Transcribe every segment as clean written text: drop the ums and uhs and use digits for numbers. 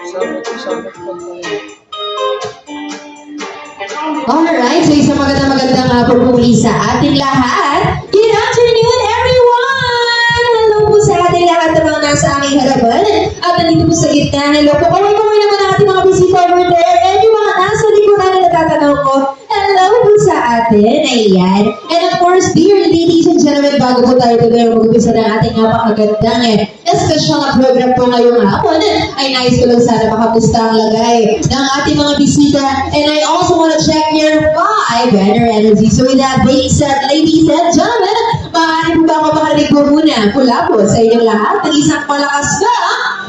Alright, so isang magandang hapon muli sa ating lahat. Good afternoon, everyone! Hello po sa ating lahat na mga nasa aming harapan. At nandito po sa gitna, hello po. Kaway-kaway naman ang ating mga bisita over there. And yung mga nasa likuran na natatanong ko, hello po sa atin. Ayan. And of course, dear ladies and gentlemen, bago po tayo tuloy mag-upisa ng ating napakagandang special na program po ngayong hapon, ay nais ko lang sana makamusta ang lagay ng ating mga bisita. And I also want to check your vibe and your energy. So with that being said, ladies and gentlemen, maaari po ba ako makarinig po muna mula po sa inyong lahat ng isang malakas na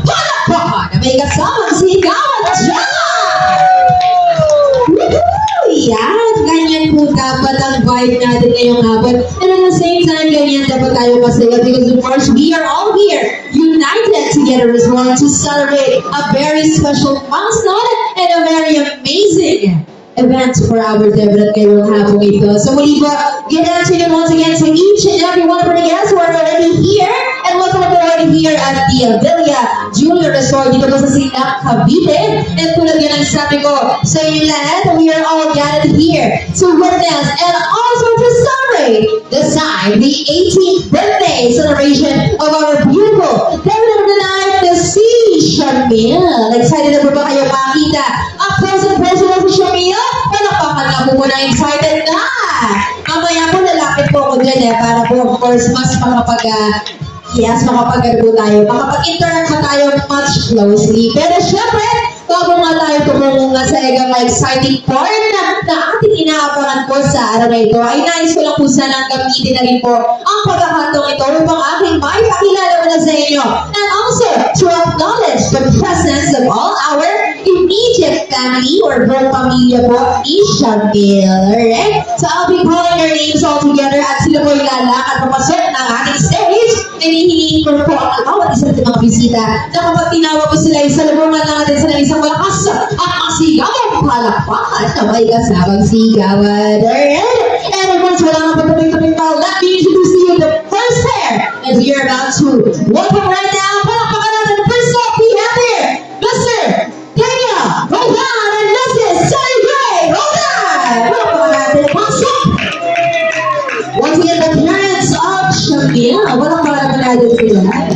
palakpakan na may kasamang sigawan dyan! Yan, ganyan po dapat ang vibe natin ngayong hapon. And at the same time, ganyan dapat tayo masaya because of course, we are all here, united together as one to celebrate a very special milestone and a very amazing event for our Deborah ngayong hapon ito. So muli po, good afternoon once again to each and every one of our guests who are already here and welcome to already here at the Villa Junior Resort dito po sa Sindak, Cavite. And tulad yan ang sabi ko sa inyo lahat, we are all gathered here to witness and also to celebrate the 18th birthday celebration of our beautiful Deborah of the Night, the Sea Shamil. Excited na po ba kayo makita ang close and personal si Shamil? Palakpakan na po muna, excited na! Mamaya po lalapit po ako dyan para po of course mas makapag-interact pa tayo much closely. Pero syempre, bago nga tayo tumungo nga sa exciting part na ating inaabangan po sa araw na ito, ay nais ko lang po sanang gamitin na rin po ang pagkakataong ito upang aking maipakilala mo na sa inyo. And also, to acknowledge the presence of all our immediate family or buong pamilya po ni Shamil. Alright? So I'll be calling their names all together at sila po ilalakad papasok ng ating stage. And hihingin ko po ang bawat isa ng mga bisita na kapag tinawag ko sila, isalubungan lang natin sila isang malakas at masigaw palakpakan na may kasabang sigawan. Alright? And of course, wala nga patuloy-tuloy pa. Let me introduce to you the first pair as you're about to welcome right now. Palakpakan natin. First up, we have here Mr. Kenya Roldan and Mrs. Sunny Gray Roldan. Palakpakan natin. Pasok! Once again, the parents of Shamil. Walang palakpakan natin sila. Hey!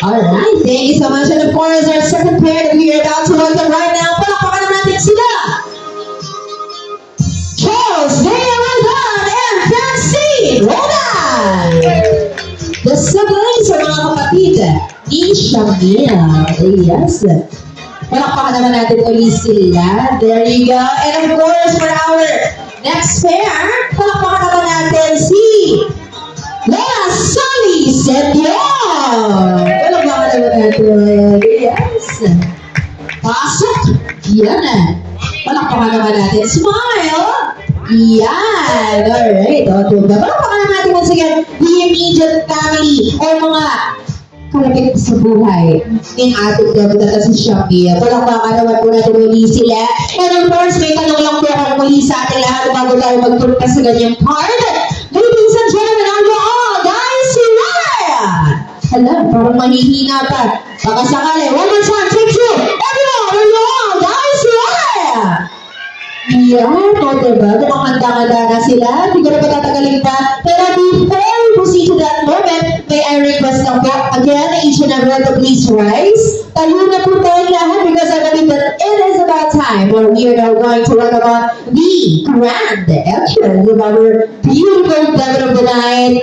Alright, thank you so much. And of course, our second pair that we are about to welcome right now, palakpakan natin sila. Charles Dea Roldan and Francine Roldan. The siblings sa mga kapatid ni Shamil. Yes. Palakpakan naman natin ulit sila. There you go. And of course, for our next pair, palakpakan naman natin si Lea Sally Senyor. Palakpakan naman natin. Yes. Pasok. Yan. Palakpakan naman natin. Smile. Yan. Alright. Palakpakan naman natin once again the immediate family or mga kalapit sa buhay ng ating Deborah at si Shamil. Palakpakan naman po natin muli sila. And of course, may tanong lang po ako muli sa ating lahat bago tayo magpunta sa ganyang part. Ladies and gentlemen, are you all guys ready? Hala, parang manihina pa. Baka sakali. One more time, take two. Everyone, are you all guys ready? Yan, o diba? Kumakanda-kanda na sila. Hindi ko na patatagalin pa. Pero before we proceed to that moment, may I request lang po, again, each and every one to please rise. Tayo na po tayong lahat because I believe that it is about time where we are now going to learn about the grand entrance of our beautiful Deborah of the Night.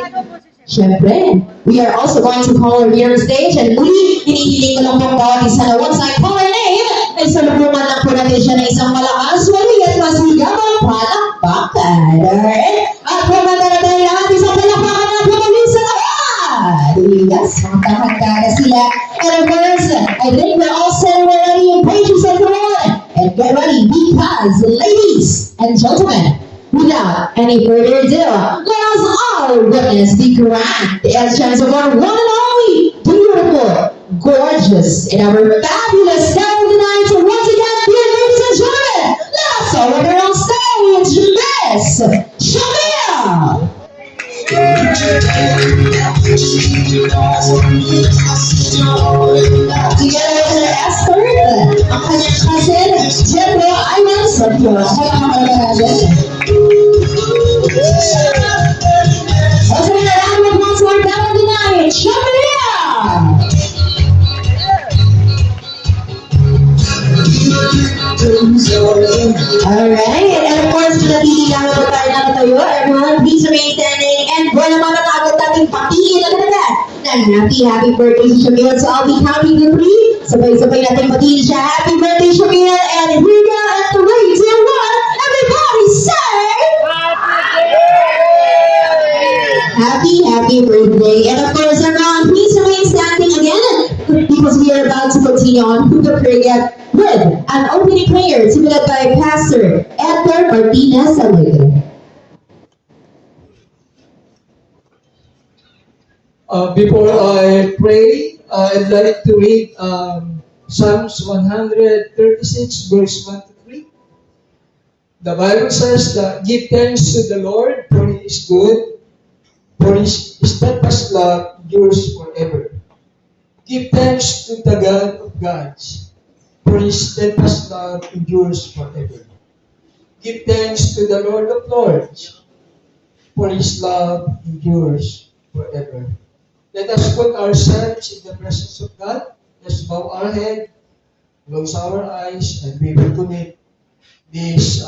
Siyempre, we are also going to call her here on stage and muli, hinihiling ko lang po bawat isa na once I call her name, ay salubungan lang po natin siya ng isang malakas, mali at masigabang palakpakan. Alright? At pumanda na tayo lahat, isang palakpakan na pumuli sa lahat. Yes, makakahanda na sila. And of course, I think we're all set already and pages of the one. And get ready because, ladies and gentlemen, without any further ado, let us all witness the grand entrance of our one and only beautiful, gorgeous, and our fabulous Deborah of the Night. So once again, dear ladies and gentlemen, let us all welcome on stage, Miss Shamil. Together with her escort, ang kanyang cousin, Jeffrey Ivan Santos. Kaya mga natin. Also, in a round of applause for Della Denay, Shamaria! Alright, and of course, pinatigilan na tayo na tayo. Everyone, please remain standing. And buwan naman ang agad nating patiin na agad. Happy birthday to Shamil. So I'll be counting to 3. Sabay-sabay natin patiin siya. Happy birthday, Shamil. And here we go. At 3, 2, 1. Everybody say... Happy birthday. And of course, everyone, please remain standing again because we are about to continue on with the prayer with an opening prayer submitted by Pastor Edgar Martinez Saludo. Before I pray, I'd like to read Psalms 136, verse 1 to 3. The Bible says that give thanks to the Lord, for He is good, for His steadfast love endures forever. Give thanks to the God of gods, for His steadfast love endures forever. Give thanks to the Lord of lords, for His love endures forever. Let us put ourselves in the presence of God. Let's bow our head, close our eyes, and we will commit this